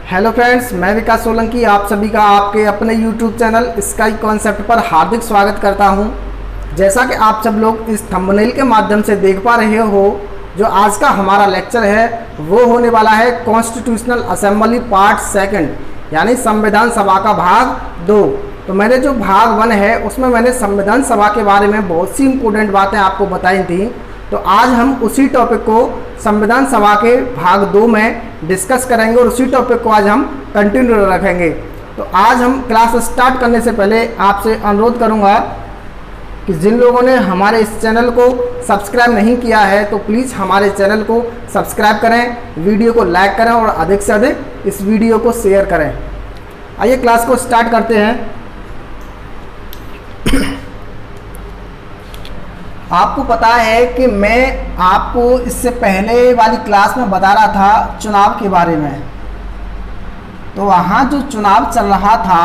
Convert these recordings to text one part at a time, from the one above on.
Hello friends, मैं विकास सोलंकी आप सभी का आपके अपने यूट्यूब चैनल स्काई कॉन्सेप्ट पर हार्दिक स्वागत करता हूं। जैसा कि आप सब लोग इस थंबनेल के माध्यम से देख पा रहे हो, जो आज का हमारा लेक्चर है वो होने वाला है कॉन्स्टिट्यूशनल असेंबली पार्ट सेकंड, यानी संविधान सभा का भाग 2। तो मैंने जो भाग 1 है उसमें मैंने संविधान सभा के बारे में बहुत सी इंपॉर्टेंट बातें आपको बताई थी। तो आज हम उसी टॉपिक को संविधान सभा के भाग 2 में डिस्कस करेंगे और उसी टॉपिक को आज हम कंटिन्यू रखेंगे। तो आज हम क्लास स्टार्ट करने से पहले आपसे अनुरोध करूंगा कि जिन लोगों ने हमारे इस चैनल को सब्सक्राइब नहीं किया है तो प्लीज़ हमारे चैनल को सब्सक्राइब करें, वीडियो को लाइक करें और अधिक से अधिक इस वीडियो को शेयर करें। आइए क्लास को स्टार्ट करते हैं। आपको पता है कि मैं आपको इससे पहले वाली क्लास में बता रहा था चुनाव के बारे में। तो वहाँ जो चुनाव चल रहा था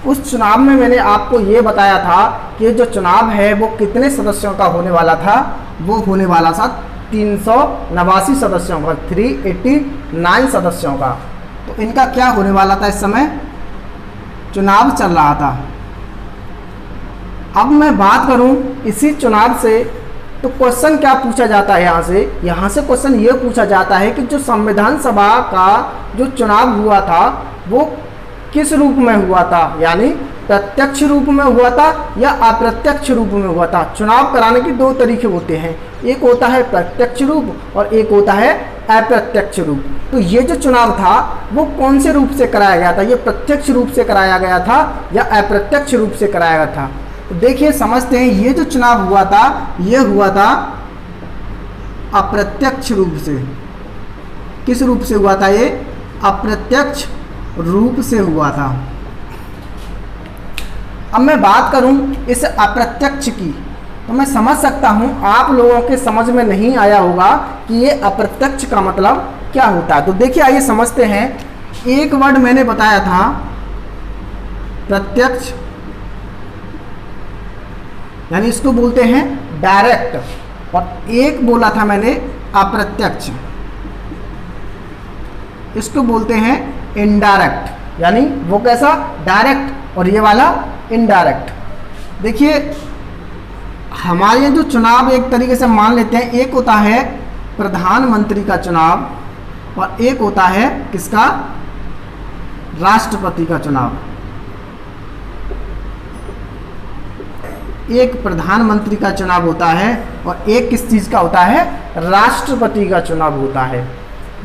उस चुनाव में मैंने आपको ये बताया था कि जो चुनाव है वो कितने सदस्यों का होने वाला था। वो होने वाला था 389 सदस्यों का, 389 सदस्यों का। तो इनका क्या होने वाला था, इस समय चुनाव चल रहा था। अब मैं बात करूं इसी चुनाव से, तो क्वेश्चन क्या पूछा जाता है यहाँ से क्वेश्चन ये पूछा जाता है कि जो संविधान सभा का जो चुनाव हुआ था वो किस रूप में हुआ था, यानी प्रत्यक्ष रूप में हुआ था या अप्रत्यक्ष रूप में हुआ था। चुनाव कराने के दो तरीके होते हैं, एक होता है प्रत्यक्ष रूप और एक होता है अप्रत्यक्ष रूप। तो ये जो चुनाव था वो कौन से रूप से कराया गया था, ये प्रत्यक्ष रूप से कराया गया था या अप्रत्यक्ष रूप से कराया गया था। तो देखिए समझते हैं, ये जो चुनाव हुआ था ये हुआ था अप्रत्यक्ष रूप से। किस रूप से हुआ था, ये अप्रत्यक्ष रूप से हुआ था। अब मैं बात करूं इस अप्रत्यक्ष की, तो मैं समझ सकता हूं आप लोगों के समझ में नहीं आया होगा कि ये अप्रत्यक्ष का मतलब क्या होता है। तो देखिए आइए समझते हैं। एक वर्ड मैंने बताया था प्रत्यक्ष, यानी इसको बोलते हैं डायरेक्ट, और एक बोला था मैंने अप्रत्यक्ष, इसको बोलते हैं इनडायरेक्ट। यानी वो कैसा, डायरेक्ट, और ये वाला इनडायरेक्ट। देखिए हमारे यहाँ जो चुनाव एक तरीके से मान लेते हैं, एक होता है प्रधानमंत्री का चुनाव और एक होता है किसका, राष्ट्रपति का चुनाव। एक प्रधानमंत्री का चुनाव होता है और एक किस चीज़ का होता है, राष्ट्रपति का चुनाव होता है।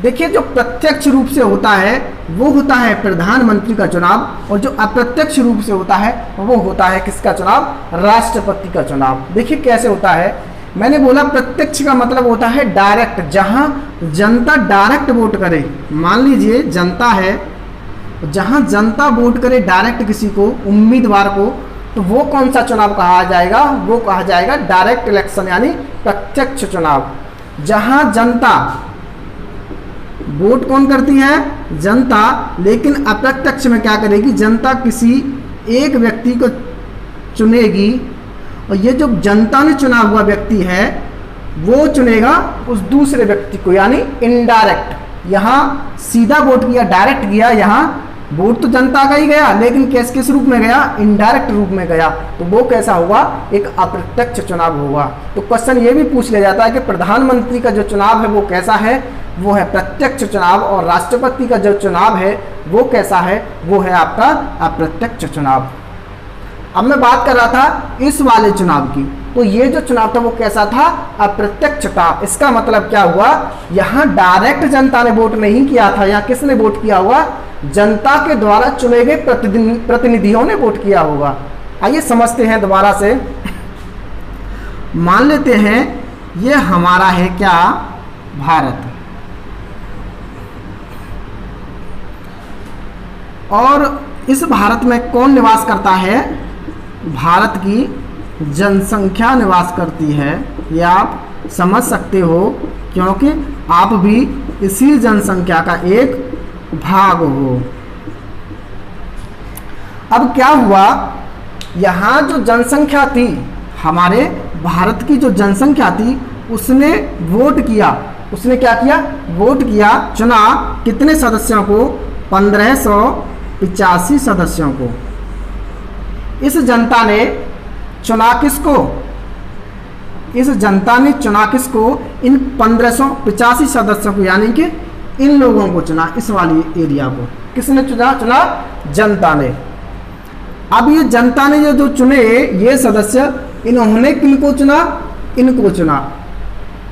देखिए जो प्रत्यक्ष रूप से होता है वो होता है प्रधानमंत्री का चुनाव, और जो अप्रत्यक्ष रूप से होता है वो होता है किसका चुनाव, राष्ट्रपति का चुनाव। देखिए कैसे होता है, मैंने बोला प्रत्यक्ष का मतलब होता है डायरेक्ट, जहां जनता डायरेक्ट वोट करे। मान लीजिए जनता है, जहां जनता वोट करे डायरेक्ट किसी को, उम्मीदवार को, तो वो कौन सा चुनाव कहा जाएगा, वो कहा जाएगा डायरेक्ट इलेक्शन, यानी प्रत्यक्ष चुनाव। जहां जनता वोट कौन करती है, जनता, लेकिन अप्रत्यक्ष में क्या करेगी, जनता किसी एक व्यक्ति को चुनेगी और ये जो जनता ने चुना हुआ व्यक्ति है वो चुनेगा उस दूसरे व्यक्ति को, यानी इनडायरेक्ट। यहाँ सीधा वोट किया, डायरेक्ट किया, यहाँ वोट तो जनता का ही गया लेकिन किस रूप में गया, इनडायरेक्ट रूप में गया। तो वो कैसा हुआ, एक अप्रत्यक्ष चुनाव हुआ। तो क्वेश्चन ये भी पूछ लिया जाता है कि प्रधानमंत्री का जो चुनाव है वो कैसा है, वो है प्रत्यक्ष चुनाव, और राष्ट्रपति का जो चुनाव है वो कैसा है, वो है आपका अप्रत्यक्ष चुनाव। अब मैं बात कर रहा था इस वाले चुनाव की, तो ये जो चुनाव था वो कैसा था, अप्रत्यक्ष था। इसका मतलब क्या हुआ, यहाँ डायरेक्ट जनता ने वोट नहीं किया था, यहाँ किसने वोट किया हुआ, जनता के द्वारा चुने गए प्रतिनिधियों ने वोट किया होगा। आइए समझते हैं दोबारा से। मान लेते हैं ये हमारा है क्या, भारत, और इस भारत में कौन निवास करता है, भारत की जनसंख्या निवास करती है। ये आप समझ सकते हो क्योंकि आप भी इसी जनसंख्या का एक भाग हो। अब क्या हुआ, यहाँ जो जनसंख्या थी, हमारे भारत की जो जनसंख्या थी उसने वोट किया, उसने क्या किया, वोट किया, चुना कितने सदस्यों को, 1585 सदस्यों को। इस जनता ने चुना किसको? इस जनता ने चुना किसको? इन 1585 सदस्यों को, यानी कि इन लोगों को चुना, इस वाली एरिया को। किसने चुना? जनता ने। अब ये जनता ने जो चुने ये सदस्य, इन्होंने किनको चुना? इनको चुना।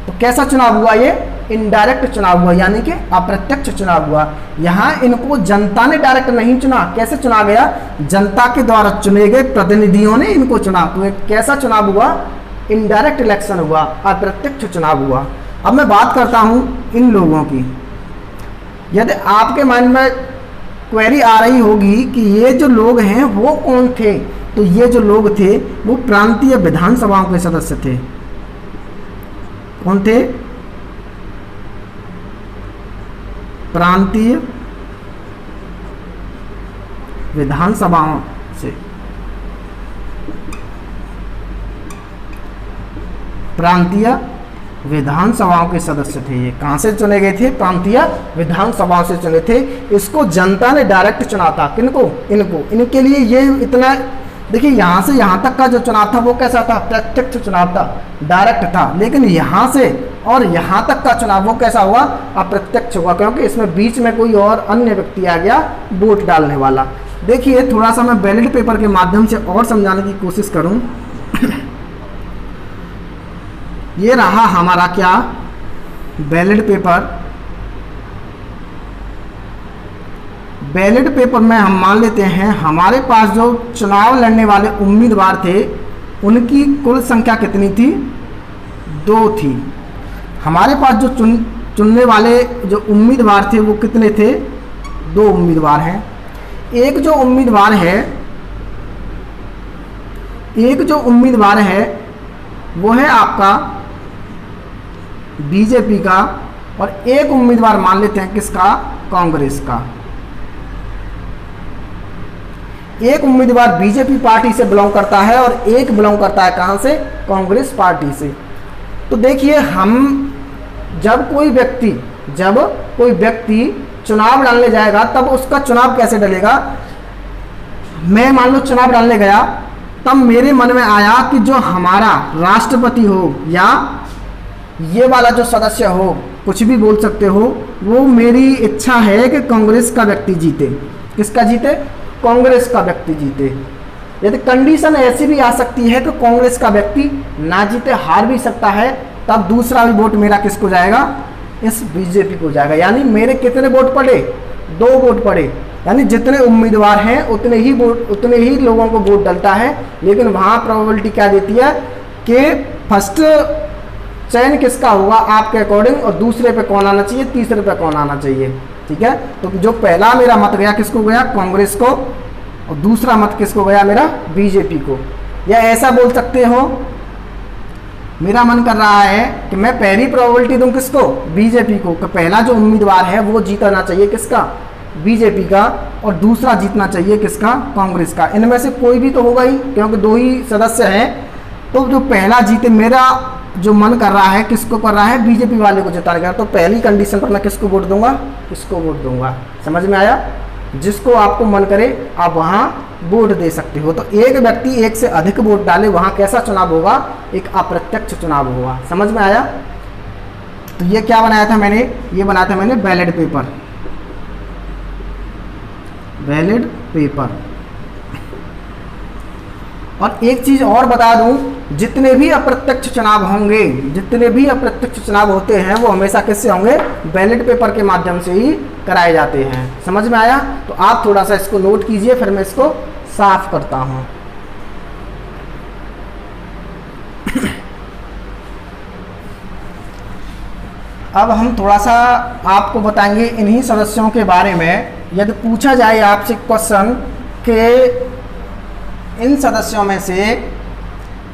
तो कैसा चुनाव हुआ? ये इनडायरेक्ट चुनाव हुआ, यानी कि अप्रत्यक्ष चुनाव हुआ। यहाँ इनको जनता ने डायरेक्ट नहीं चुना। कैसे चुना गया? जनता के द्वारा चुने गए प्रतिनिधियों ने इनको चुना। तो एक कैसा चुनाव हुआ? इनडायरेक्ट इलेक्शन हुआ, अप्रत्यक्ष चुनाव हुआ। अब मैं बात करता हूँ इन लोगों की। यदि आपके माइंड में क्वेरी आ रही होगी कि ये जो लोग हैं वो कौन थे, तो ये जो लोग थे वो प्रांतीय विधानसभाओं के सदस्य थे। कौन थे? प्रांतीय विधानसभाओं से, प्रांतीय विधानसभाओं के सदस्य थे। ये कहां से चुने गए थे? प्रांतीय विधानसभाओं से चुने थे। इसको जनता ने डायरेक्ट चुना था। किनको? इनको। इनके लिए ये इतना, देखिए यहां से यहां तक का जो चुनाव था वो कैसा था? प्रत्यक्ष चुनाव था, डायरेक्ट था। लेकिन यहां से और यहां तक का चुनाव वो कैसा हुआ? अप्रत्यक्ष हुआ, क्योंकि इसमें बीच में कोई और अन्य व्यक्ति आ गया वोट डालने वाला। देखिए थोड़ा सा मैं बैलेट पेपर के माध्यम से और समझाने की कोशिश करूं। ये रहा हमारा क्या? Ballot paper. बैलेट पेपर में हम मान लेते हैं हमारे पास जो चुनाव लड़ने वाले उम्मीदवार थे उनकी कुल संख्या कितनी थी? 2 थी। हमारे पास जो चुनने वाले जो उम्मीदवार थे वो कितने थे? 2 उम्मीदवार हैं। एक जो उम्मीदवार है वो है आपका बीजेपी का, और एक उम्मीदवार मान लेते हैं किसका? कांग्रेस का। एक उम्मीदवार बीजेपी पार्टी से बिलोंग करता है और एक बिलोंग करता है कहां से? कांग्रेस पार्टी से। तो देखिए हम जब कोई व्यक्ति चुनाव डालने जाएगा तब उसका चुनाव कैसे डलेगा? मैं मान लो चुनाव डालने गया, तब मेरे मन में आया कि जो हमारा राष्ट्रपति हो या ये वाला जो सदस्य हो, कुछ भी बोल सकते हो, वो मेरी इच्छा है कि कांग्रेस का व्यक्ति जीते। किसका जीते? कांग्रेस का व्यक्ति जीते। यदि कंडीशन ऐसी भी आ सकती है कि कांग्रेस का व्यक्ति ना जीते, हार भी सकता है, तब दूसरा भी वोट मेरा किसको जाएगा? इस बीजेपी को जाएगा। यानी मेरे कितने वोट पड़े? 2 वोट पड़े। यानी जितने उम्मीदवार हैं उतने ही लोगों को वोट डलता है। लेकिन वहां प्रोबेबिलिटी क्या देती है कि फर्स्ट चयन किसका होगा आपके अकॉर्डिंग, और दूसरे पे कौन आना चाहिए, तीसरे पे कौन आना चाहिए। ठीक है, तो जो पहला मेरा मत गया किसको गया? कांग्रेस को, और दूसरा मत किसको गया मेरा? बीजेपी को। या ऐसा बोल सकते हो मेरा मन कर रहा है कि मैं पहली प्रोबेबिलिटी दूं किसको? बीजेपी को। कि पहला जो उम्मीदवार है वो जीतना चाहिए किसका? बीजेपी का, और दूसरा जीतना चाहिए किसका? कांग्रेस का। इनमें से कोई भी तो होगा ही, क्योंकि 2 ही सदस्य हैं। तो जो पहला जीते, मेरा जो मन कर रहा है किसको कर रहा है? बीजेपी वाले को जिताने का। तो पहली कंडीशन पर मैं किसको वोट दूंगा? इसको वोट दूंगा। समझ में आया? जिसको आपको मन करे आप वहां वोट दे सकते हो। तो एक व्यक्ति एक से अधिक वोट डाले, वहां कैसा चुनाव होगा? एक अप्रत्यक्ष चुनाव होगा। समझ में आया? तो ये क्या बनाया था मैंने? ये बनाया था मैंने बैलेट पेपर। Ballot paper. और एक चीज और बता दूं, जितने भी अप्रत्यक्ष चुनाव होंगे, जितने भी अप्रत्यक्ष चुनाव होते हैं वो हमेशा किससे होंगे? बैलेट पेपर के माध्यम से ही कराए जाते हैं। समझ में आया? तो आप थोड़ा सा इसको नोट कीजिए, फिर मैं इसको साफ करता हूं। अब हम थोड़ा सा आपको बताएंगे इन्हीं सदस्यों के बारे में। यदि पूछा जाए आपसे क्वेश्चन कि इन सदस्यों में से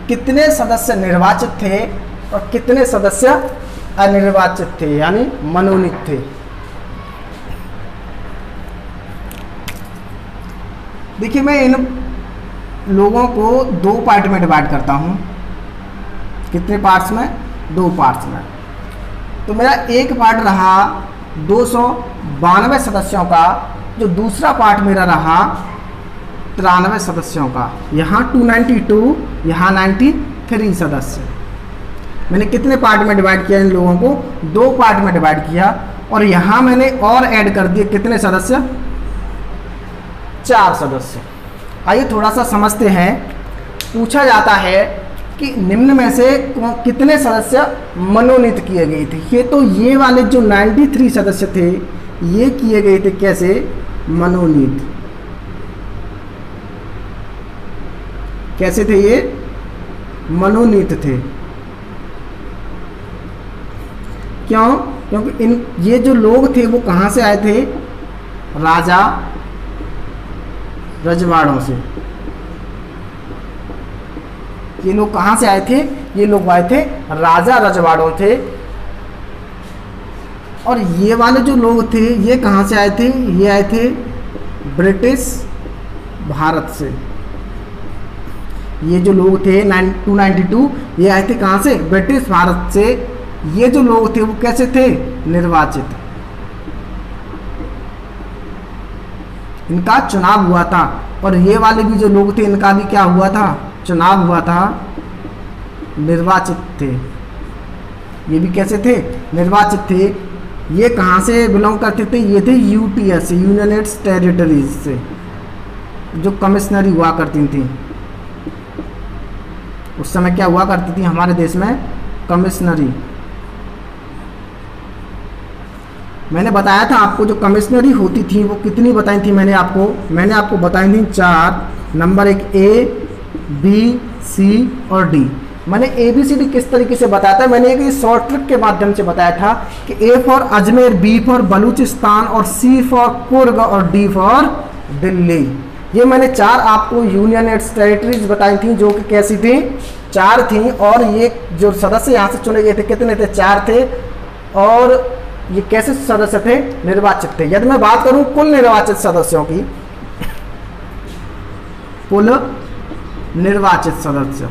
कितने सदस्य निर्वाचित थे और कितने सदस्य अनिर्वाचित थे, यानी मनोनीत थे। देखिए मैं इन लोगों को 2 पार्ट में डिवाइड करता हूं। कितने पार्ट्स में? 2 पार्ट्स में। तो मेरा एक पार्ट रहा 292 सदस्यों का, जो दूसरा पार्ट मेरा रहा 93 सदस्यों का, यहाँ 292, यहाँ 93 सदस्य। मैंने कितने पार्ट में डिवाइड किया इन लोगों को? 2 पार्ट में डिवाइड किया, और यहाँ मैंने और ऐड कर दिए कितने सदस्य? 4 सदस्य। आइए थोड़ा सा समझते हैं। पूछा जाता है कि निम्न में से कितने सदस्य मनोनीत किए गए थे। ये तो ये वाले जो 93 सदस्य थे ये किए गए थे कैसे? मनोनीत। कैसे थे ये? मनोनीत थे। क्यों? क्योंकि ये जो लोग थे वो कहाँ से आए थे? राजा रजवाड़ों से। ये लोग कहाँ से आए थे? ये लोग आए थे राजा रजवाड़ों थे। और ये वाले जो लोग थे ये कहाँ से आए थे? ये आए थे ब्रिटिश भारत से। ये जो लोग थे 292 ये आए थे कहाँ से? ब्रिटिश भारत से। ये जो लोग थे वो कैसे थे? निर्वाचित। इनका चुनाव हुआ था। और ये वाले भी जो लोग थे इनका भी क्या हुआ था? चुनाव हुआ था। निर्वाचित थे। ये भी कैसे थे? निर्वाचित थे। ये कहाँ से बिलोंग करते थे? ये थे यूटीएस, यूनाइटेड टेरिटरीज से, जो कमिश्नरी हुआ करती थी। उस समय क्या हुआ करती थी हमारे देश में? कमिश्नरी। मैंने बताया था आपको जो कमिश्नरी होती थी वो कितनी बताई थी मैंने आपको बताई थी 4। नंबर 1 A, B, C और D। मैंने ABCD किस तरीके से बताया था? मैंने एक शॉर्ट ट्रिक के माध्यम से बताया था कि A for Ajmer, B for Balochistan और C फॉर कुर्ग और D फॉर दिल्ली। ये मैंने 4 आपको यूनियन टेरिटरीज बताई थी जो कि कैसी थी? 4 थी। और ये जो सदस्य यहाँ से चुने गए थे कितने थे? 4 थे। और ये कैसे सदस्य थे? निर्वाचित थे। यदि मैं बात करूं कुल निर्वाचित सदस्यों की, कुल निर्वाचित सदस्य,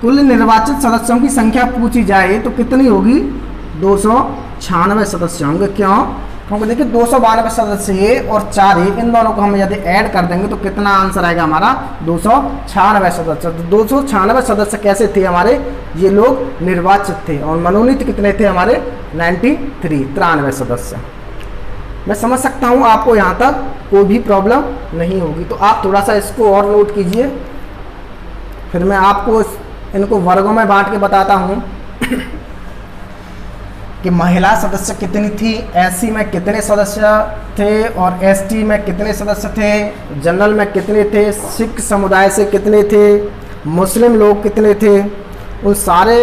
कुल निर्वाचित सदस्यों की संख्या पूछी जाए तो कितनी होगी? 296 सदस्य होंगे। क्यों? क्योंकि देखिए 292 सदस्य ये और 4 ये, इन दोनों को हम यदि ऐड कर देंगे तो कितना आंसर आएगा हमारा? 296 सदस्य। तो 296 सदस्य कैसे थे हमारे? ये लोग निर्वाचित थे। और मनोनीत कितने थे हमारे? 93 सदस्य। मैं समझ सकता हूँ आपको यहाँ तक कोई भी प्रॉब्लम नहीं होगी। तो आप थोड़ा सा इसको और नोट कीजिए, फिर मैं आपको इनको वर्गों में बांट के बताता हूँ कि महिला सदस्य कितनी थी, SC में कितने सदस्य थे और ST में कितने सदस्य थे, जनरल में कितने थे, सिख समुदाय से कितने थे, मुस्लिम लोग कितने थे। उन सारे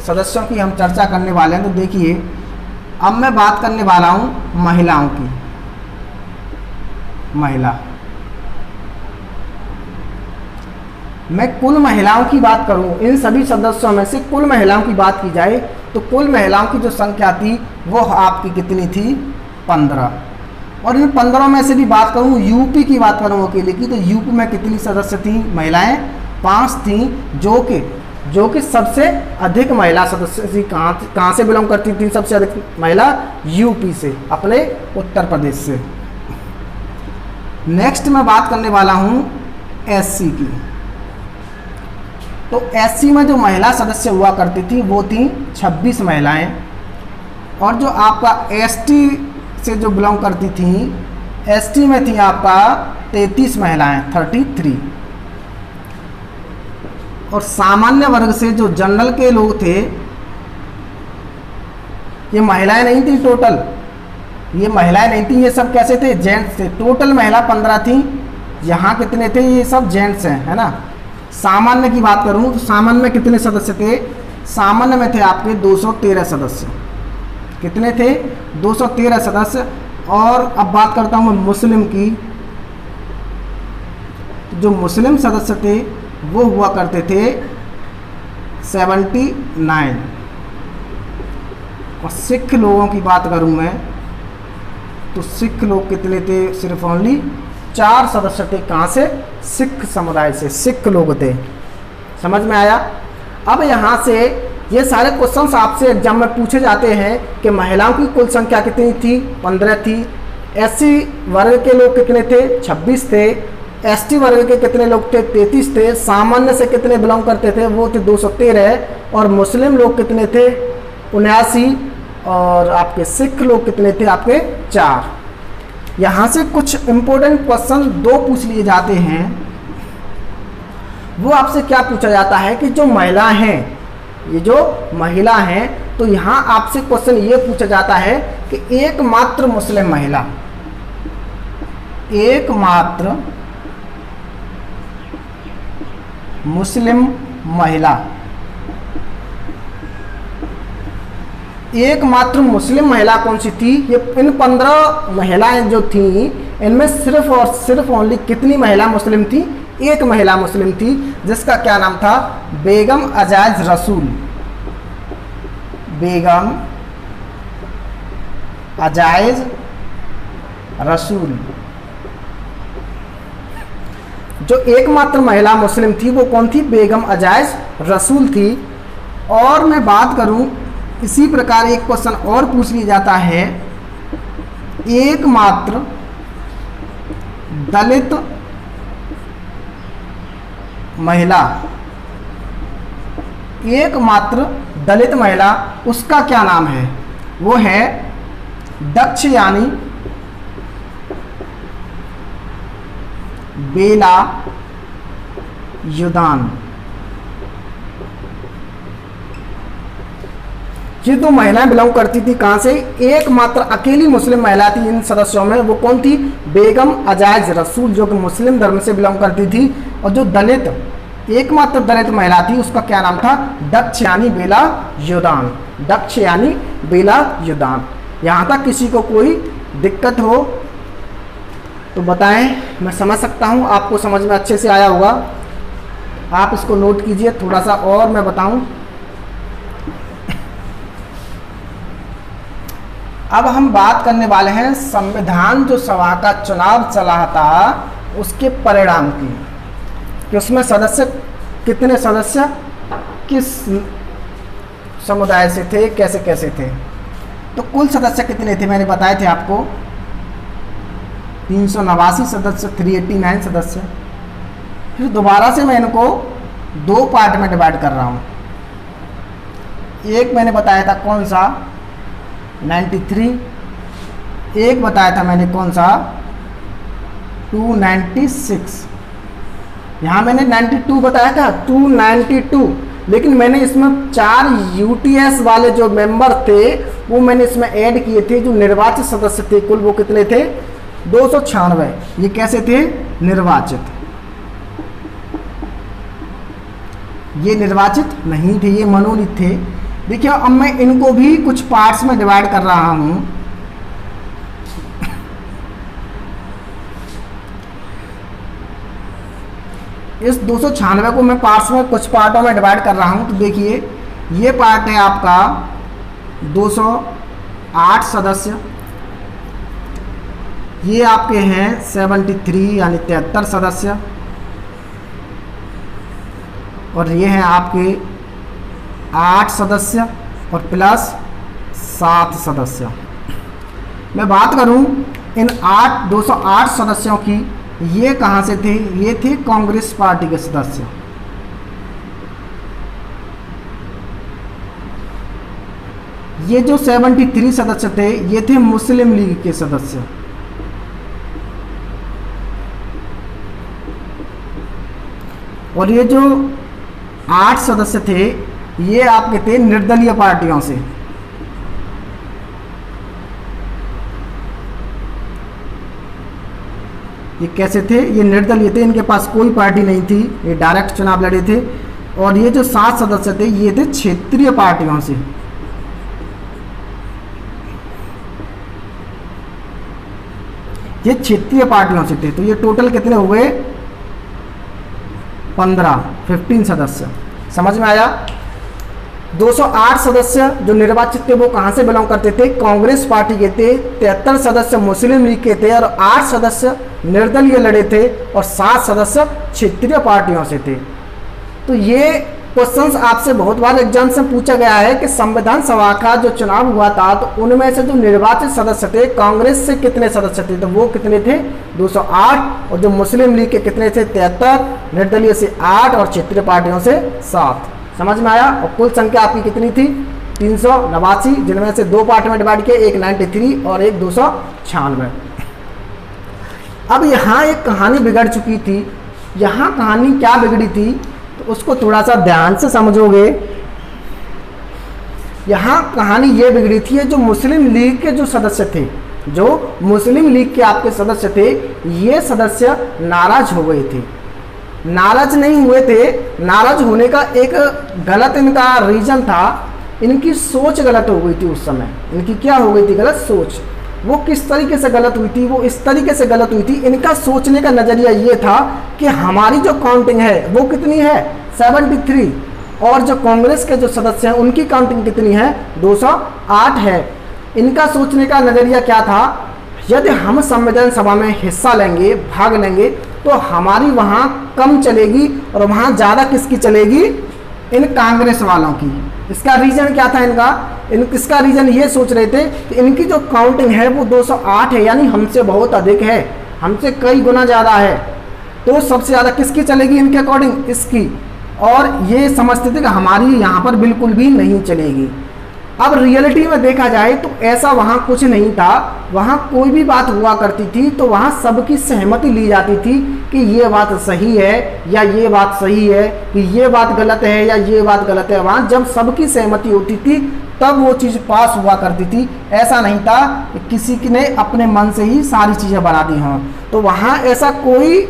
सदस्यों की हम चर्चा करने वाले हैं। तो देखिए अब मैं बात करने वाला हूँ महिलाओं की। महिला, मैं कुल महिलाओं की बात करूं, इन सभी सदस्यों में से कुल महिलाओं की बात की जाए तो कुल महिलाओं की जो संख्या थी वो आपकी कितनी थी? 15। और इन 15 में से भी बात करूं, यूपी की बात करूं अकेले की, तो यूपी में कितनी सदस्य थी? महिलाएं 5 थी, जो कि सबसे अधिक महिला सदस्य थी। कहाँ से बिलोंग करती थी सबसे अधिक महिला? यूपी से, अपने उत्तर प्रदेश से। नेक्स्ट मैं बात करने वाला हूं SC की। तो SC में जो महिला सदस्य हुआ करती थी वो थी 26 महिलाएं। और जो आपका ST से जो बिलोंग करती थी, ST में थी आपका 33 महिलाएं, 33। और सामान्य वर्ग से जो जनरल के लोग थे, ये महिलाएं नहीं थी टोटल, ये महिलाएं नहीं थी, ये सब कैसे थे? जेंट्स थे। टोटल महिला 15 थी। यहाँ कितने थे? ये सब जेंट्स हैं, है ना। सामान्य की बात करूं तो सामान्य में कितने सदस्य थे? सामान्य में थे आपके 213 सदस्य। कितने थे? 213 सदस्य। और अब बात करता हूं मैं मुस्लिम की। जो मुस्लिम सदस्य थे वो हुआ करते थे 79। और सिख लोगों की बात करूं मैं तो सिख लोग कितने थे? सिर्फ ओनली 4 सदस्य थे। कहाँ से? सिख समुदाय से, सिख लोग थे। समझ में आया? अब यहाँ से ये सारे क्वेश्चंस आपसे एग्जाम में पूछे जाते हैं कि महिलाओं की कुल संख्या कितनी थी, 15 थी। एससी वर्ग के लोग कितने थे, 26 थे। एसटी वर्ग के कितने लोग थे, 33 थे। सामान्य से कितने बिलोंग करते थे, वो थे 213। और मुस्लिम लोग कितने थे, 79। और आपके सिख लोग कितने थे, आपके 4। यहाँ से कुछ इंपॉर्टेंट क्वेश्चन 2 पूछ लिए जाते हैं। वो आपसे क्या पूछा जाता है कि जो महिला हैं, ये जो महिला हैं, तो यहाँ आपसे क्वेश्चन ये पूछा जाता है कि एकमात्र मुस्लिम महिला, एकमात्र मुस्लिम महिला, एकमात्र मुस्लिम महिला कौन सी थी? ये इन 15 महिलाएं जो थी, इनमें सिर्फ और सिर्फ ओनली कितनी महिला मुस्लिम थी? एक महिला मुस्लिम थी, जिसका क्या नाम था? बेगम अजाइज रसूल। बेगम अजाइज रसूल। जो एकमात्र महिला मुस्लिम थी वो कौन थी? बेगम अजाइज रसूल थी। और मैं बात करूं, इसी प्रकार एक क्वेश्चन और पूछ लिया जाता है, एकमात्र दलित महिला, एकमात्र दलित महिला, उसका क्या नाम है? वो है दक्षयानी बेला युदान। ये तो महिलाएं बिलोंग करती थी कहां से? एकमात्र अकेली मुस्लिम महिला थी इन सदस्यों में, वो कौन थी? बेगम अजाइज रसूल, जो कि मुस्लिम धर्म से बिलोंग करती थी। और जो दलित, एकमात्र दलित महिला थी, उसका क्या नाम था? दक्षयानी बेला युदान। दक्षयानी बेला युदान। यहाँ तक किसी को कोई दिक्कत हो तो बताएं, मैं समझ सकता हूँ। आपको समझ में अच्छे से आया होगा, आप इसको नोट कीजिए। थोड़ा सा और मैं बताऊं, अब हम बात करने वाले हैं संविधान जो सभा का चुनाव चला था उसके परिणाम की, कि उसमें सदस्य कितने सदस्य किस समुदाय से थे, कैसे कैसे थे। तो कुल सदस्य कितने थे मैंने बताए थे आपको, 389 सदस्य, 389 सदस्य। फिर दोबारा से मैं इनको 2 पार्ट में डिवाइड कर रहा हूँ। एक मैंने बताया था कौन सा, 93। एक बताया था मैंने कौन सा, 296। यहाँ मैंने 92 बताया था, 292। लेकिन मैंने इसमें 4 यूटीएस वाले जो मेंबर थे वो मैंने इसमें ऐड किए थे। जो निर्वाचित सदस्य थे कुल, वो कितने थे? 296। ये कैसे थे? निर्वाचित। ये निर्वाचित नहीं थे, ये मनोनीत थे। देखिए अब मैं इनको भी कुछ पार्ट्स में डिवाइड कर रहा हूं। इस 296 को मैं पार्ट्स में, कुछ पार्टों में डिवाइड कर रहा हूं। तो देखिए ये पार्ट है आपका 208 सदस्य, ये आपके हैं 73 यानी 73 सदस्य, और ये हैं आपके 8 सदस्य और प्लस 7 सदस्य। मैं बात करूं इन 208 सदस्यों की, ये कहां से थे? ये थे कांग्रेस पार्टी के सदस्य। ये जो 73 सदस्य थे ये थे मुस्लिम लीग के सदस्य। और ये जो 8 सदस्य थे ये आपके थे निर्दलीय पार्टियों से। ये कैसे थे? ये निर्दलीय थे, इनके पास कोई पार्टी नहीं थी, ये डायरेक्ट चुनाव लड़े थे। और ये जो 7 सदस्य थे ये थे क्षेत्रीय पार्टियों से। ये क्षेत्रीय पार्टियों से थे। तो ये टोटल कितने हुए? 15 सदस्य। समझ में आया? 208 सदस्य जो निर्वाचित थे वो कहां से बिलोंग करते थे? कांग्रेस पार्टी के थे। 73 सदस्य मुस्लिम लीग के थे और 8 सदस्य निर्दलीय लड़े थे और 7 सदस्य क्षेत्रीय पार्टियों से थे। तो ये क्वेश्चंस आपसे बहुत बार एग्जाम से पूछा गया है कि संविधान सभा का जो चुनाव हुआ था तो उनमें से जो निर्वाचित सदस्य थे कांग्रेस से कितने सदस्य थे, तो वो कितने थे 208, और जो मुस्लिम लीग के कितने थे 73, निर्दलीय से 8 और क्षेत्रीय पार्टियों से 7। समझ में आया। और कुल संख्या आपकी कितनी थी 389, जिनमें से 2 पार्ट में डिवाइड किए, एक 93 और एक 296। अब यहाँ एक कहानी बिगड़ चुकी थी। यहाँ कहानी क्या बिगड़ी थी तो उसको थोड़ा सा ध्यान से समझोगे। यहाँ कहानी ये बिगड़ी थी, जो मुस्लिम लीग के जो सदस्य थे, जो मुस्लिम लीग के आपके सदस्य थे, ये सदस्य नाराज हो गए थे। नाराज नहीं हुए थे, नाराज होने का एक गलत इनका रीजन था, इनकी सोच गलत हो गई थी उस समय। इनकी क्या हो गई थी गलत सोच। वो किस तरीके से गलत हुई थी, वो इस तरीके से गलत हुई थी, इनका सोचने का नज़रिया ये था कि हमारी जो काउंटिंग है वो कितनी है 73, और जो कांग्रेस के जो सदस्य हैं उनकी काउंटिंग कितनी है 208 है। इनका सोचने का नज़रिया क्या था, यदि हम संविधान सभा में हिस्सा लेंगे, भाग लेंगे, तो हमारी वहाँ कम चलेगी और वहाँ ज़्यादा किसकी चलेगी, इन कांग्रेस वालों की। इसका रीज़न क्या था इसका रीज़न ये सोच रहे थे कि इनकी जो काउंटिंग है वो 208 है, यानी हमसे बहुत अधिक है, हमसे कई गुना ज़्यादा है, तो सबसे ज़्यादा किसकी चलेगी इनके अकॉर्डिंग, इसकी। और ये समझते थे कि हमारी यहाँ पर बिल्कुल भी नहीं चलेगी। अब रियलिटी में देखा जाए तो ऐसा वहाँ कुछ नहीं था। वहाँ कोई भी बात हुआ करती थी तो वहाँ सबकी सहमति ली जाती थी कि ये बात सही है या ये बात सही है, कि ये बात गलत है या ये बात गलत है। वहाँ जब सबकी सहमति होती थी तब वो चीज़ पास हुआ करती थी। ऐसा नहीं था कि किसी ने अपने मन से ही सारी चीज़ें बना दी हों। तो वहाँ ऐसा कोई,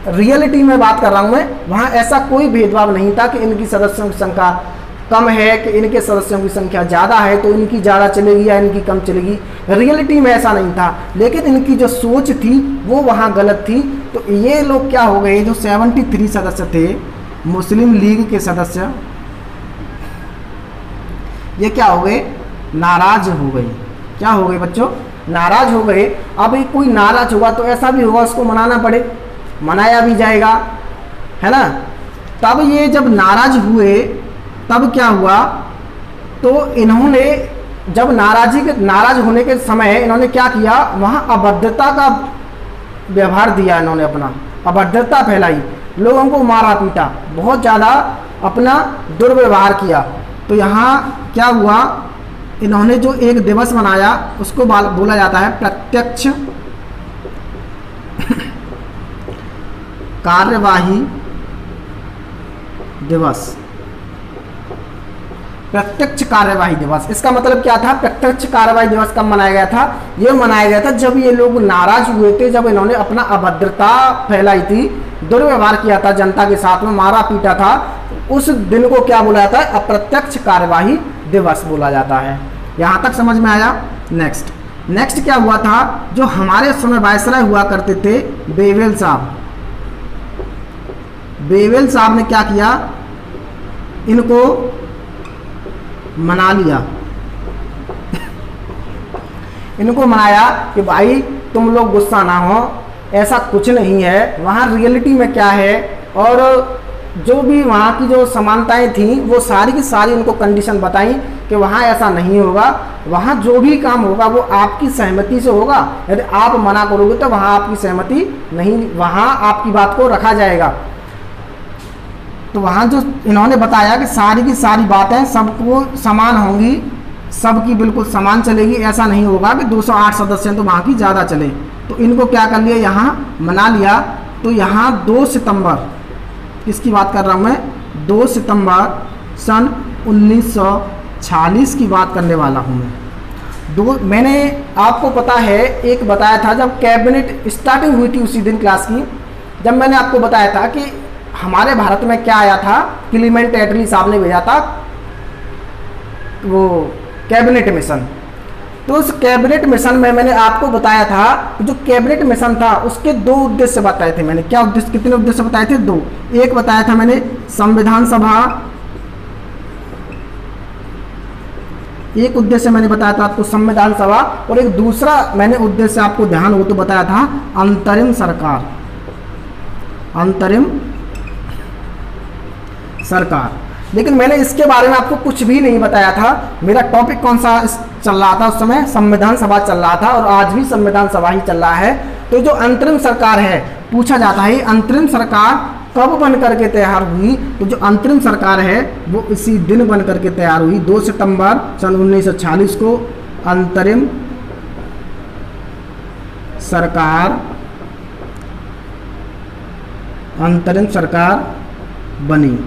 रियलिटी में बात कर रहा हूँ मैं, वहाँ ऐसा कोई भेदभाव नहीं था कि इनकी सदस्यों की संख्या कम है कि इनके सदस्यों की संख्या ज़्यादा है तो इनकी ज़्यादा चलेगी या इनकी कम चलेगी। रियलिटी में ऐसा नहीं था, लेकिन इनकी जो सोच थी वो वहाँ गलत थी। तो ये लोग क्या हो गए, जो 73 सदस्य थे मुस्लिम लीग के सदस्य, ये क्या हो गए, नाराज हो गए। क्या हो गए बच्चों, नाराज हो गए। अब कोई नाराज होगा तो ऐसा भी होगा उसको मनाना पड़े, मनाया भी जाएगा, है ना। तब ये जब नाराज हुए तब क्या हुआ, तो इन्होंने जब नाराज होने के समय इन्होंने क्या किया, वहाँ अभद्रता का व्यवहार दिया। इन्होंने अपना अभद्रता फैलाई, लोगों को मारा पीटा, बहुत ज़्यादा अपना दुर्व्यवहार किया। तो यहाँ क्या हुआ, इन्होंने जो एक दिवस मनाया उसको बोला जाता है प्रत्यक्ष कार्यवाही दिवस। प्रत्यक्ष कार्यवाही दिवस, इसका मतलब क्या था, प्रत्यक्ष कार्यवाही दिवस कब मनाया गया था, ये मनाया गया था जब ये लोग नाराज हुए थे, जब इन्होंने अपना अभद्रता फैलाई थी, दुर्व्यवहार किया था, जनता के साथ में मारा पीटा था। उस दिन को क्या बोला जाता है, अप्रत्यक्ष कार्यवाही दिवस बोला जाता है। यहाँ तक समझ में आया। नेक्स्ट क्या हुआ था, जो हमारे समय वायसराय हुआ करते थे बेवेल साहब, बेवेल साहब ने क्या किया, इनको मना लिया। इनको मनाया कि भाई तुम लोग गुस्सा ना हो, ऐसा कुछ नहीं है, वहाँ रियलिटी में क्या है, और जो भी वहाँ की जो समानताएं थी वो सारी की सारी उनको कंडीशन बताई कि वहाँ ऐसा नहीं होगा, वहाँ जो भी काम होगा वो आपकी सहमति से होगा। यदि आप मना करोगे तो वहाँ आपकी सहमति नहीं, वहाँ आपकी बात को रखा जाएगा। तो वहाँ जो इन्होंने बताया कि सारी की सारी बातें सबको समान होंगी, सबकी बिल्कुल समान चलेगी, ऐसा नहीं होगा कि 208 सदस्य हैं तो वहाँ की ज़्यादा चले। तो इनको क्या कर लिया, यहाँ मना लिया। तो यहाँ 2 सितंबर, किसकी बात कर रहा हूँ मैं, 2 सितंबर सन 1946 की बात करने वाला हूँ मैं। मैंने आपको पता है एक बताया था, जब कैबिनेट स्टार्टिंग हुई थी उसी दिन क्लास की, जब मैंने आपको बताया था कि हमारे भारत में क्या आया था, क्लीमेंट एटली साहब ने भेजा था वो कैबिनेट मिशन। तो उस कैबिनेट मिशन में मैंने आपको बताया था, जो कैबिनेट मिशन था उसके 2 उद्देश्य बताए थे मैंने। क्या उद्देश्य, कितने उद्देश्य बताए थे, 2। एक बताया था मैंने संविधान सभा, एक उद्देश्य मैंने बताया था आपको संविधान सभा, और एक दूसरा मैंने उद्देश्य आपको ध्यान हो तो बताया था अंतरिम सरकार। अंतरिम सरकार लेकिन मैंने इसके बारे में आपको कुछ भी नहीं बताया था। मेरा टॉपिक कौन सा चल रहा था उस समय? संविधान सभा चल रहा था और आज भी संविधान सभा ही चल रहा है। तो जो अंतरिम सरकार है, पूछा जाता है अंतरिम सरकार कब बन करके तैयार हुई? तो जो अंतरिम सरकार है वो इसी दिन बन करके तैयार हुई, 2 सितंबर सन 1946 को अंतरिम सरकार बनी।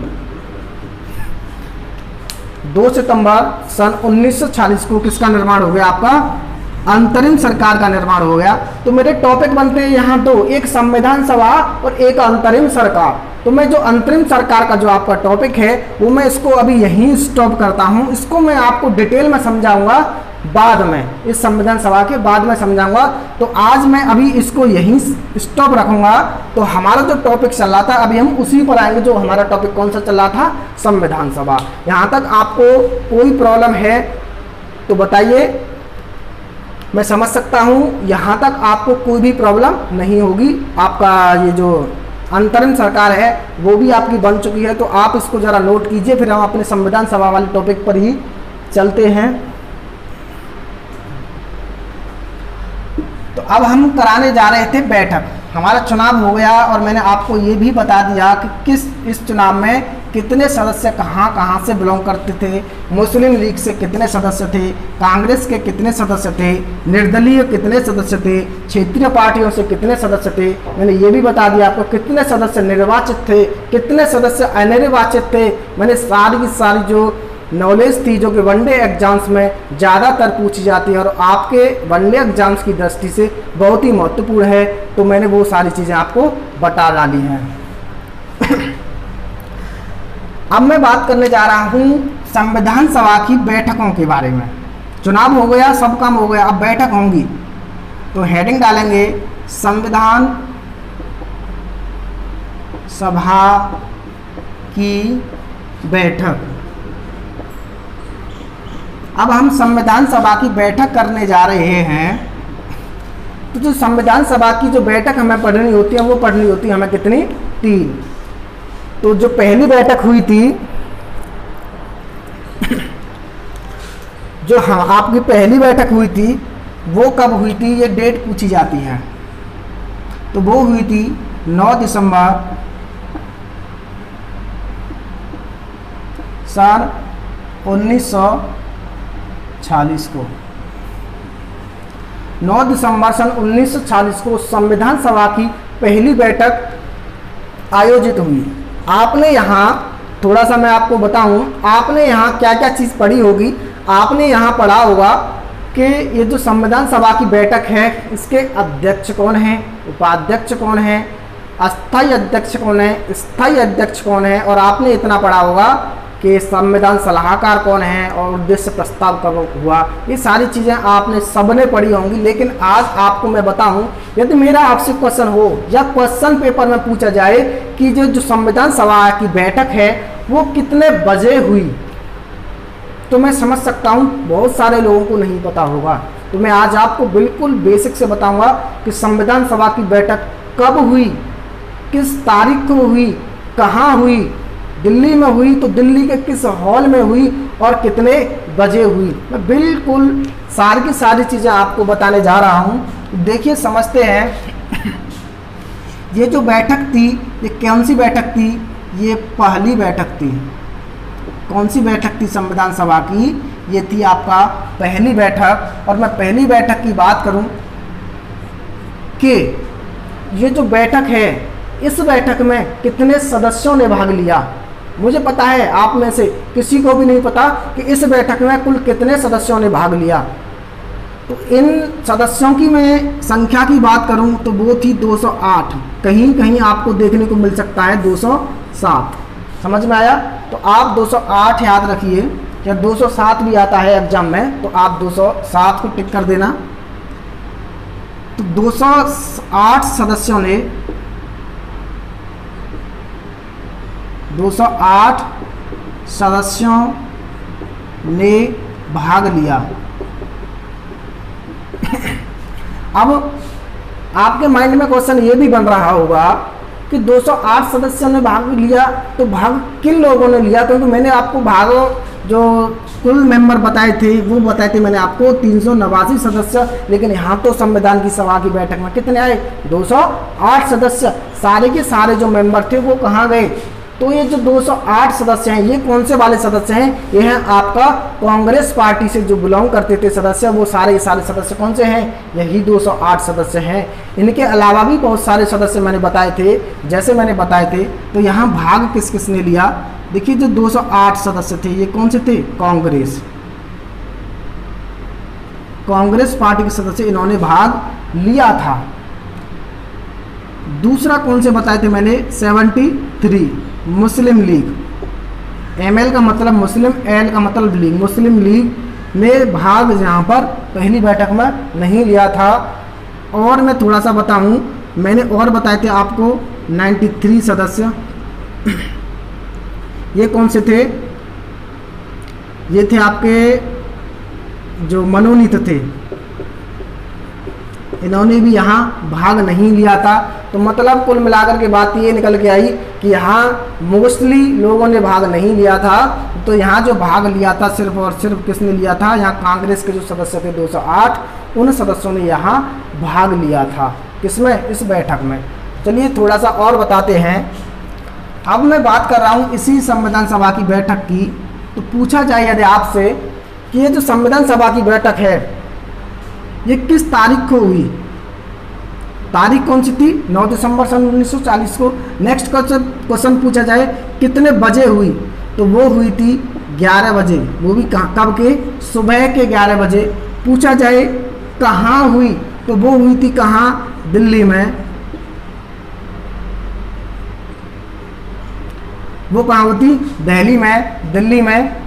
2 सितंबर सन 1946 को किसका निर्माण हो गया? आपका अंतरिम सरकार का निर्माण हो गया। तो मेरे टॉपिक बनते हैं यहाँ दो, एक संविधान सभा और एक अंतरिम सरकार। तो मैं जो अंतरिम सरकार का जो आपका टॉपिक है वो मैं इसको अभी यहीं स्टॉप करता हूँ। इसको मैं आपको डिटेल में समझाऊंगा बाद में, इस संविधान सभा के बाद में समझाऊंगा। तो आज मैं अभी इसको यहीं स्टॉप रखूंगा। तो हमारा जो टॉपिक चल रहा था अभी हम उसी पर आएंगे। जो हमारा टॉपिक कौन सा चल रहा था? संविधान सभा। यहाँ तक आपको कोई प्रॉब्लम है तो बताइए, मैं समझ सकता हूँ। यहाँ तक आपको कोई भी प्रॉब्लम नहीं होगी। आपका ये जो अंतरिम सरकार है वो भी आपकी बन चुकी है, तो आप इसको ज़रा नोट कीजिए। फिर हम अपने संविधान सभा वाले टॉपिक पर ही चलते हैं। तो अब हम कराने जा रहे थे बैठक। हमारा चुनाव हो गया और मैंने आपको ये भी बता दिया कि इस चुनाव में कितने सदस्य कहाँ से बिलोंग करते थे। मुस्लिम लीग से कितने सदस्य थे, कांग्रेस के कितने सदस्य थे, निर्दलीय कितने सदस्य थे, क्षेत्रीय पार्टियों से कितने सदस्य थे। मैंने ये भी बता दिया आपको कितने सदस्य निर्वाचित थे, कितने सदस्य अनिर्वाचित थे। मैंने सारी की सारी जो नॉलेज थी जो कि वनडे एग्जाम्स में ज़्यादातर पूछी जाती है और आपके वनडे एग्जाम्स की दृष्टि से बहुत ही महत्वपूर्ण है, तो मैंने वो सारी चीज़ें आपको बता डाली हैं। अब मैं बात करने जा रहा हूँ संविधान सभा की बैठकों के बारे में। चुनाव हो गया, सब काम हो गया, अब बैठक होंगी। तो हेडिंग डालेंगे संविधान सभा की बैठक। अब हम संविधान सभा की बैठक करने जा रहे हैं। तो जो संविधान सभा की जो बैठक हमें पढ़नी होती है वो पढ़नी होती है हमें कितनी? 3। तो जो पहली बैठक हुई थी, जो हाँ आपकी पहली बैठक हुई थी वो कब हुई थी? ये डेट पूछी जाती है। तो वो हुई थी 9 दिसंबर सन 1946 को। 9 दिसंबर सन 1946 को संविधान सभा की पहली बैठक आयोजित हुई। आपने यहाँ थोड़ा सा मैं आपको बताऊं, आपने यहाँ क्या क्या चीज़ पढ़ी होगी। आपने यहाँ पढ़ा होगा कि ये जो संविधान सभा की बैठक है इसके अध्यक्ष कौन है, उपाध्यक्ष कौन है, अस्थायी अध्यक्ष कौन है, स्थायी अध्यक्ष कौन है, और आपने इतना पढ़ा होगा कि संविधान सलाहकार कौन है और उद्देश्य प्रस्ताव कब हुआ। ये सारी चीज़ें आपने सबने पढ़ी होंगी। लेकिन आज आपको मैं बताऊं, यदि मेरा आपसे क्वेश्चन हो या क्वेश्चन पेपर में पूछा जाए कि जो संविधान सभा की बैठक है वो कितने बजे हुई, तो मैं समझ सकता हूं बहुत सारे लोगों को नहीं पता होगा। तो मैं आज आपको बिल्कुल बेसिक से बताऊंगा कि संविधान सभा की बैठक कब हुई, किस तारीख को हुई, कहाँ हुई। दिल्ली में हुई तो दिल्ली के किस हॉल में हुई और कितने बजे हुई। मैं बिल्कुल सारी की सारी चीज़ें आपको बताने जा रहा हूँ। देखिए समझते हैं। ये जो बैठक थी ये कौन सी बैठक थी? ये पहली बैठक थी। कौन सी बैठक थी संविधान सभा की? ये थी आपका पहली बैठक। और मैं पहली बैठक की बात करूं कि ये जो बैठक है इस बैठक में कितने सदस्यों ने भाग लिया। मुझे पता है आप में से किसी को भी नहीं पता कि इस बैठक में कुल कितने सदस्यों ने भाग लिया। तो इन सदस्यों की मैं संख्या की बात करूं तो वो थी 208। कहीं कहीं आपको देखने को मिल सकता है 207। समझ में आया? तो आप 208 याद रखिए, या 207 भी आता है एग्जाम में, तो आप 207 को टिक कर देना। तो 208 सदस्यों ने 208 सदस्यों ने भाग लिया। अब आपके माइंड में क्वेश्चन ये भी बन रहा होगा कि 208 सदस्यों ने भाग लिया, तो भाग किन लोगों ने लिया? क्योंकि मैंने आपको भाग जो कुल मेंबर बताए थे वो बताए थे मैंने आपको 389 सदस्य, लेकिन यहाँ तो संविधान की सभा की बैठक में कितने आए? 208 सदस्य। सारे के सारे जो मेंबर थे वो कहाँ गए? तो ये जो 208 सदस्य हैं, ये कौन से वाले सदस्य हैं? ये हैं आपका कांग्रेस पार्टी से जो बिलोंग करते थे सदस्य, वो सारे सदस्य कौन से हैं? यही 208 सदस्य हैं। इनके अलावा भी बहुत सारे सदस्य मैंने बताए थे, जैसे मैंने बताए थे। तो यहाँ भाग किस किस ने लिया? देखिए जो 208 सदस्य थे ये कौन से थे? कांग्रेस पार्टी के सदस्य, इन्होंने भाग लिया था। दूसरा कौन से बताए थे मैंने? 73 मुस्लिम लीग। ML का मतलब मुस्लिम, L का मतलब लीग। मुस्लिम लीग ने भाग यहाँ पर पहली बैठक में नहीं लिया था। और मैं थोड़ा सा बताऊँ, मैंने और बताए थे आपको 93 सदस्य। ये कौन से थे? ये थे आपके जो मनोनीत थे, इन्होंने भी यहाँ भाग नहीं लिया था। तो मतलब कुल मिलाकर के बात ये निकल के आई कि यहाँ मोस्टली लोगों ने भाग नहीं लिया था। तो यहाँ जो भाग लिया था सिर्फ और सिर्फ किसने लिया था? यहाँ कांग्रेस के जो सदस्य थे 208, उन सदस्यों ने यहाँ भाग लिया था। किसमें? इस बैठक में। चलिए थोड़ा सा और बताते हैं। अब मैं बात कर रहा हूँ इसी संविधान सभा की बैठक की। तो पूछा जाए यदि आपसे कि ये जो संविधान सभा की बैठक है ये किस तारीख को हुई? तारीख कौन सी थी? 9 दिसंबर सन 1940 को। नेक्स्ट क्वेश्चन पूछा जाए कितने बजे हुई? तो वो हुई थी 11 बजे। वो भी कब के? सुबह के 11 बजे। पूछा जाए कहाँ हुई? तो वो हुई थी कहाँ? दिल्ली में। वो कहाँ होती? दिल्ली में। दिल्ली में।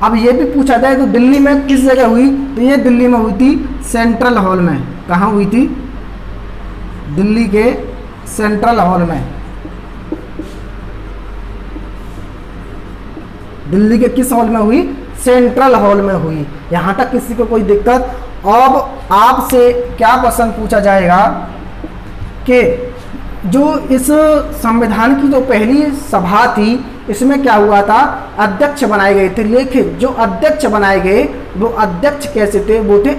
अब ये भी पूछा जाए तो दिल्ली में किस जगह हुई? तो ये दिल्ली में हुई थी सेंट्रल हॉल में। कहाँ हुई थी? दिल्ली के सेंट्रल हॉल में। दिल्ली के किस हॉल में हुई? सेंट्रल हॉल में हुई। यहाँ तक किसी को कोई दिक्कत? अब आपसे क्या क्वेश्चन पूछा जाएगा कि जो इस संविधान की जो पहली सभा थी इसमें क्या हुआ था? अध्यक्ष बनाए गए थे। लेकिन जो अध्यक्ष बनाए गए वो अध्यक्ष कैसे थे? वो थे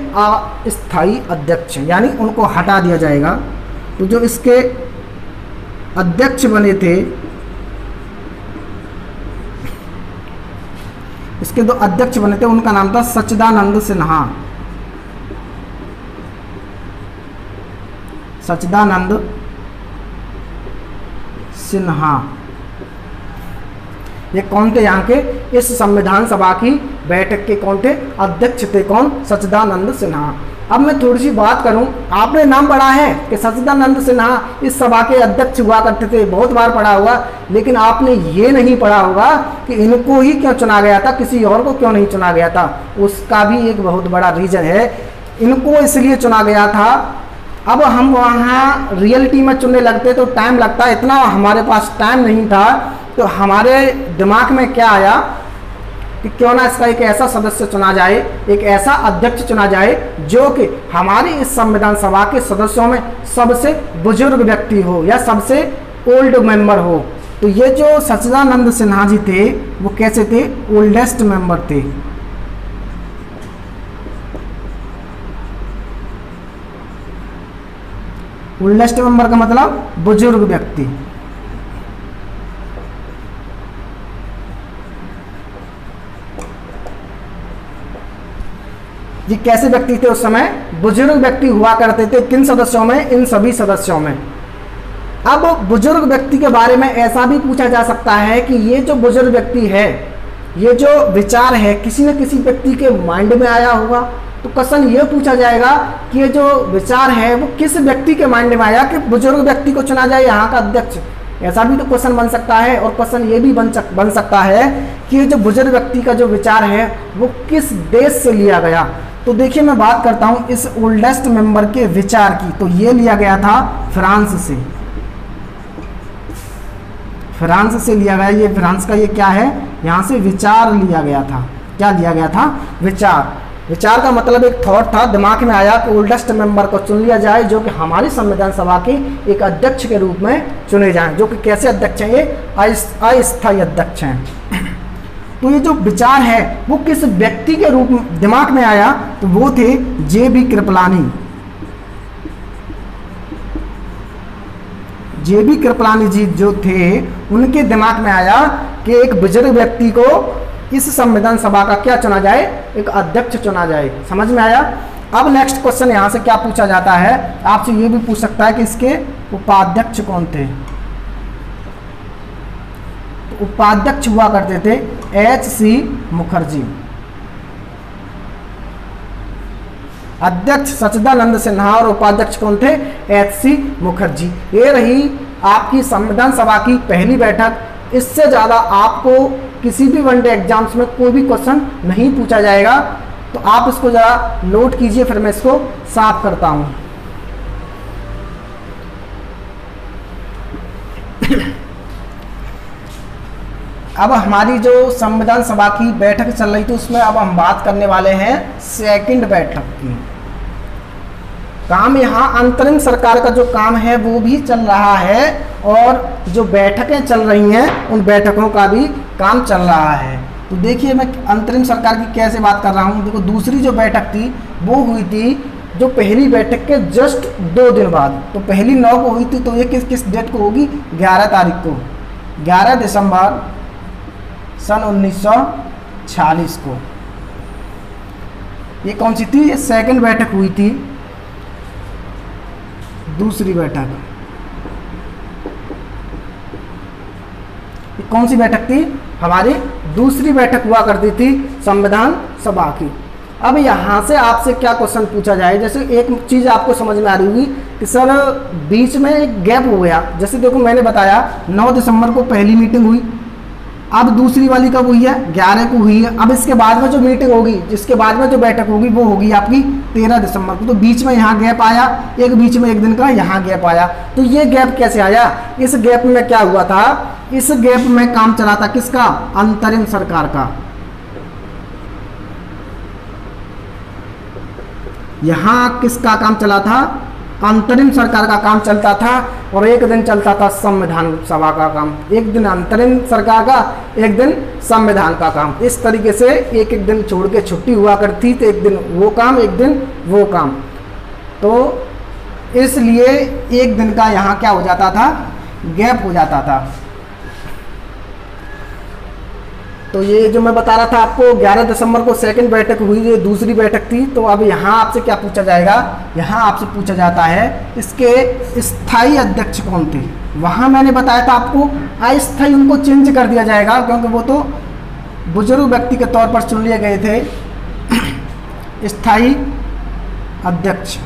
अस्थायी अध्यक्ष, यानी उनको हटा दिया जाएगा। तो जो इसके अध्यक्ष बने थे, इसके दो अध्यक्ष बने थे, उनका नाम था सच्चिदानंद सिन्हा। सच्चिदानंद सिन्हा ये कौन थे? यहाँ के इस संविधान सभा की बैठक के कौन थे? अध्यक्ष थे। कौन? सच्चिदानंद सिन्हा। अब मैं थोड़ी सी बात करूं, आपने नाम पढ़ा है कि सच्चिदानंद सिन्हा इस सभा के अध्यक्ष हुआ करते थे, बहुत बार पढ़ा हुआ, लेकिन आपने ये नहीं पढ़ा होगा कि इनको ही क्यों चुना गया था, किसी और को क्यों नहीं चुना गया था। उसका भी एक बहुत बड़ा रीजन है। इनको इसलिए चुना गया था, अब हम वहाँ रियलिटी में चुनने लगते तो टाइम लगता, इतना हमारे पास टाइम नहीं था। तो हमारे दिमाग में क्या आया कि क्यों ना इसका एक ऐसा सदस्य चुना जाए, एक ऐसा अध्यक्ष चुना जाए जो कि हमारी इस संविधान सभा के सदस्यों में सबसे बुजुर्ग व्यक्ति हो या सबसे ओल्ड मेंबर हो। तो ये जो सच्चिदानंद सिन्हा जी थे वो कैसे थे? ओल्डेस्ट मेंबर थे। ओल्डेस्ट मेंबर का मतलब बुजुर्ग व्यक्ति। ये कैसे व्यक्ति थे उस समय? बुजुर्ग व्यक्ति हुआ करते थे। किन सदस्यों में? इन सभी सदस्यों में। अब बुजुर्ग व्यक्ति के बारे में ऐसा भी पूछा जा सकता है कि ये जो बुजुर्ग व्यक्ति है, ये जो विचार है किसी न किसी व्यक्ति के माइंड में आया होगा। तो क्वेश्चन ये पूछा जाएगा कि ये जो विचार है वो किस व्यक्ति के माइंड में आया कि बुजुर्ग व्यक्ति को चुना जाए यहाँ का अध्यक्ष। ऐसा भी तो क्वेश्चन बन सकता है। और क्वेश्चन ये भी बन सकता है कि ये जो बुजुर्ग व्यक्ति का जो विचार है वो किस देश से लिया गया। तो देखिए मैं बात करता हूँ इस ओल्डेस्ट मेंबर के विचार की। तो ये लिया गया था फ्रांस से। फ्रांस से लिया गया। ये फ्रांस का ये क्या है? यहाँ से विचार लिया गया था। क्या लिया गया था? विचार। विचार का मतलब एक थॉट था, दिमाग में आया कि ओल्डेस्ट मेंबर को चुन लिया जाए जो कि हमारी संविधान सभा के एक अध्यक्ष के रूप में चुने जाएं, जो कि कैसे अध्यक्ष हैं, ये अस्थायी अध्यक्ष हैं। तो ये जो विचार है वो किस व्यक्ति के रूप में दिमाग में आया, तो वो थे जे.बी. कृपलानी। जे.बी. कृपलानी जी जो थे, उनके दिमाग में आया कि एक बुजुर्ग व्यक्ति को इस संविधान सभा का क्या चुना जाए, एक अध्यक्ष चुना जाए। समझ में आया। अब नेक्स्ट क्वेश्चन यहाँ से क्या पूछा जाता है, आपसे ये भी पूछ सकता है कि इसके उपाध्यक्ष कौन थे। तो उपाध्यक्ष हुआ करते थे H.C. मुखर्जी, अध्यक्ष सच्चिदानंद सिन्हा और उपाध्यक्ष कौन थे, H.C. मुखर्जी। ये रही आपकी संविधान सभा की पहली बैठक। इससे ज़्यादा आपको किसी भी वनडे एग्जाम्स में कोई भी क्वेश्चन नहीं पूछा जाएगा, तो आप इसको ज़रा नोट कीजिए, फिर मैं इसको साफ करता हूँ। अब हमारी जो संविधान सभा की बैठक चल रही थी उसमें अब हम बात करने वाले हैं सेकंड बैठक की। काम यहाँ अंतरिम सरकार का जो काम है वो भी चल रहा है, और जो बैठकें चल रही हैं उन बैठकों का भी काम चल रहा है। तो देखिए मैं अंतरिम सरकार की कैसे बात कर रहा हूँ। देखो दूसरी जो बैठक थी वो हुई थी जो पहली बैठक के जस्ट 2 दिन बाद। तो पहली 9 को हुई थी, तो ये किस डेट को होगी, 11 तारीख को, 11 दिसंबर सन 1946 को। ये कौन सी थी, ये सेकंड बैठक हुई थी। दूसरी बैठक, ये कौन सी बैठक थी, हमारी दूसरी बैठक हुआ करती थी संविधान सभा की। अब यहाँ से आपसे क्या क्वेश्चन पूछा जाए, जैसे एक चीज़ आपको समझ में आ रही होगी कि सर बीच में एक गैप हो गया। जैसे देखो मैंने बताया 9 दिसंबर को पहली मीटिंग हुई, अब दूसरी वाली कब हुई है, 11 को हुई है। अब इसके बाद में जो मीटिंग होगी, जिसके बाद में जो बैठक होगी वो होगी आपकी 13 दिसंबर को। तो बीच में यहाँ गैप आया, एक बीच में एक दिन का यहाँ गैप आया। तो ये गैप कैसे आया, इस गैप में क्या हुआ था, इस गैप में काम चला था किसका, अंतरिम सरकार का। यहाँ किसका काम चला था, अंतरिम सरकार का काम चलता था, और एक दिन चलता था संविधान सभा का काम। एक दिन अंतरिम सरकार का, एक दिन संविधान का काम। इस तरीके से एक एक दिन छोड़ के छुट्टी हुआ करती, तो एक दिन वो काम एक दिन वो काम। तो इसलिए एक दिन का यहाँ क्या हो जाता था, गैप हो जाता था। तो ये जो मैं बता रहा था आपको 11 दिसंबर को सेकंड बैठक हुई, ये दूसरी बैठक थी। तो अब यहाँ आपसे क्या पूछा जाएगा, यहाँ आपसे पूछा जाता है इसके स्थायी अध्यक्ष कौन थे। वहाँ मैंने बताया था आपको अस्थायी उनको चेंज कर दिया जाएगा, क्योंकि वो तो बुजुर्ग व्यक्ति के तौर पर चुन लिए गए थे। स्थायी अध्यक्ष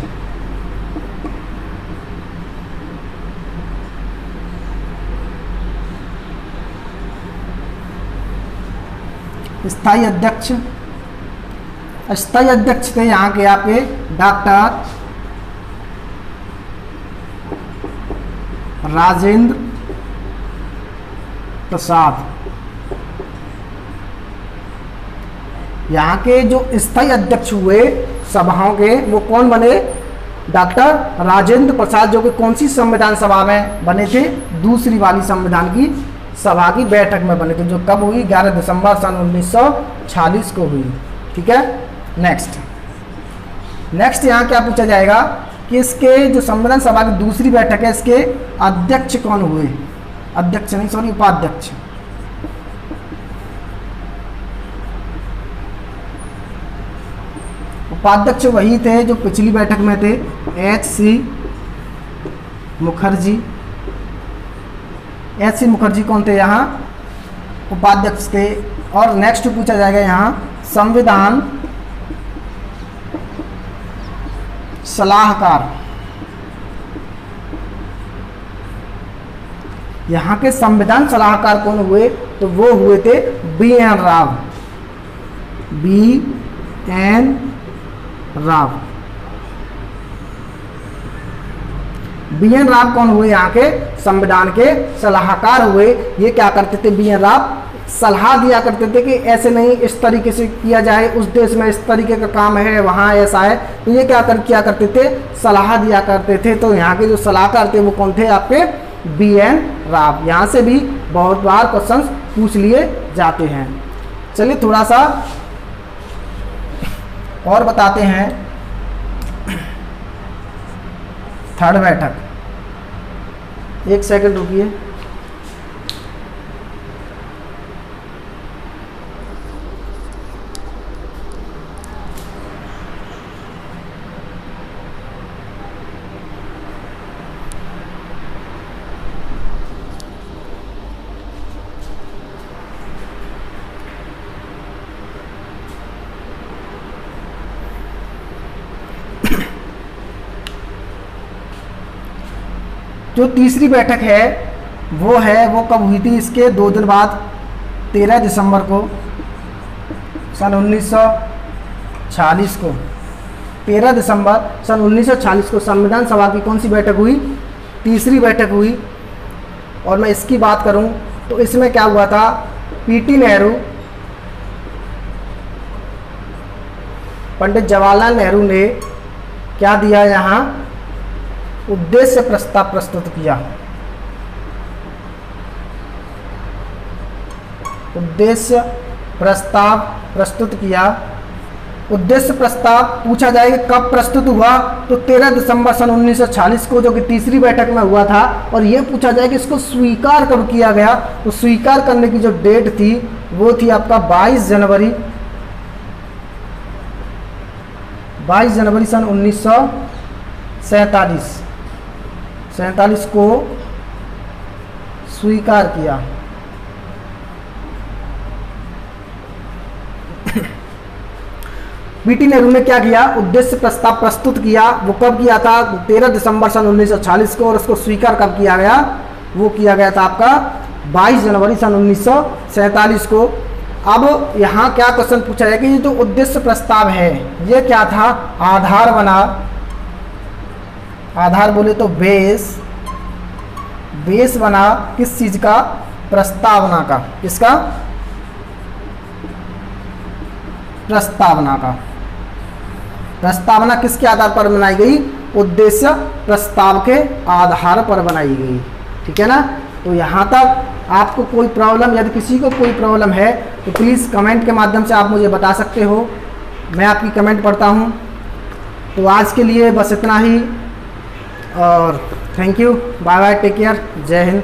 स्थायी अध्यक्ष, स्थायी अध्यक्ष थे यहाँ के आपके डॉक्टर राजेंद्र प्रसाद। यहाँ के जो स्थायी अध्यक्ष हुए सभाओं के, वो कौन बने, डॉक्टर राजेंद्र प्रसाद, जो कि कौन सी संविधान सभा में बने थे, दूसरी वाली संविधान की सभा की बैठक में बने थे, जो कब हुई, 11 दिसंबर सन 1946 को हुई। ठीक है। नेक्स्ट यहाँ क्या पूछा जाएगा कि इसके जो संविधान सभा की दूसरी बैठक है, इसके अध्यक्ष कौन हुए, अध्यक्ष नहीं सॉरी उपाध्यक्ष। उपाध्यक्ष वही थे जो पिछली बैठक में थे, H.C. मुखर्जी। H.C. मुखर्जी कौन थे, यहाँ उपाध्यक्ष थे। और नेक्स्ट पूछा जाएगा यहाँ संविधान सलाहकार। यहाँ के संविधान सलाहकार कौन हुए, तो वो हुए थे B.N. Rao. B.N. Rao. B.N. Rao कौन हुए, यहाँ के संविधान के सलाहकार हुए। ये क्या करते थे B.N. राव, सलाह दिया करते थे कि ऐसे नहीं, इस तरीके से किया जाए, उस देश में इस तरीके का काम है, वहाँ ऐसा है। तो ये किया करते थे, सलाह दिया करते थे। तो यहाँ के जो सलाहकार थे वो कौन थे आपके? BN राव। यहाँ से भी बहुत बार क्वेश्चन पूछ लिए जाते हैं। चलिए थोड़ा सा और बताते हैं। थर्ड बैठक, एक सेकंड रुकिए। जो तीसरी बैठक है वो कब हुई थी? इसके 2 दिन बाद 13 दिसंबर को सन 1946 को, 13 दिसंबर सन 1946 को संविधान सभा की कौन सी बैठक हुई? तीसरी बैठक हुई। और मैं इसकी बात करूं तो इसमें क्या हुआ था? PT नेहरू, पंडित जवाहरलाल नेहरू ने क्या दिया? यहाँ उद्देश्य प्रस्ताव प्रस्तुत किया। उद्देश्य प्रस्ताव प्रस्तुत किया। उद्देश्य प्रस्ताव पूछा जाए कि कब प्रस्तुत हुआ? तो 13 दिसंबर सन 1946 को, जो कि तीसरी बैठक में हुआ था। और ये पूछा जाए कि इसको स्वीकार कब किया गया? तो स्वीकार करने की जो डेट थी वो थी आपका 22 जनवरी 22 सन 1947 को स्वीकार किया। PT नेहरू ने क्या किया? उद्देश्य प्रस्ताव प्रस्तुत किया। वो कब किया था? 13 दिसंबर सन 1946 को। और उसको स्वीकार कब किया गया? वो किया गया था आपका 22 जनवरी सन 1947 को। अब यहाँ क्या क्वेश्चन पूछा है कि ये जो उद्देश्य प्रस्ताव है ये क्या था? आधार बना, आधार बोले तो बेस बना किस चीज का? प्रस्तावना का। किसका? प्रस्तावना का। प्रस्तावना किसके आधार पर बनाई गई? उद्देश्य प्रस्ताव के आधार पर बनाई गई। ठीक है ना? तो यहाँ तक आपको कोई प्रॉब्लम, यदि किसी को कोई प्रॉब्लम है तो प्लीज़ कमेंट के माध्यम से आप मुझे बता सकते हो। मैं आपकी कमेंट पढ़ता हूँ। तो आज के लिए बस इतना ही, और thank you, bye bye, take care, जय हिंद।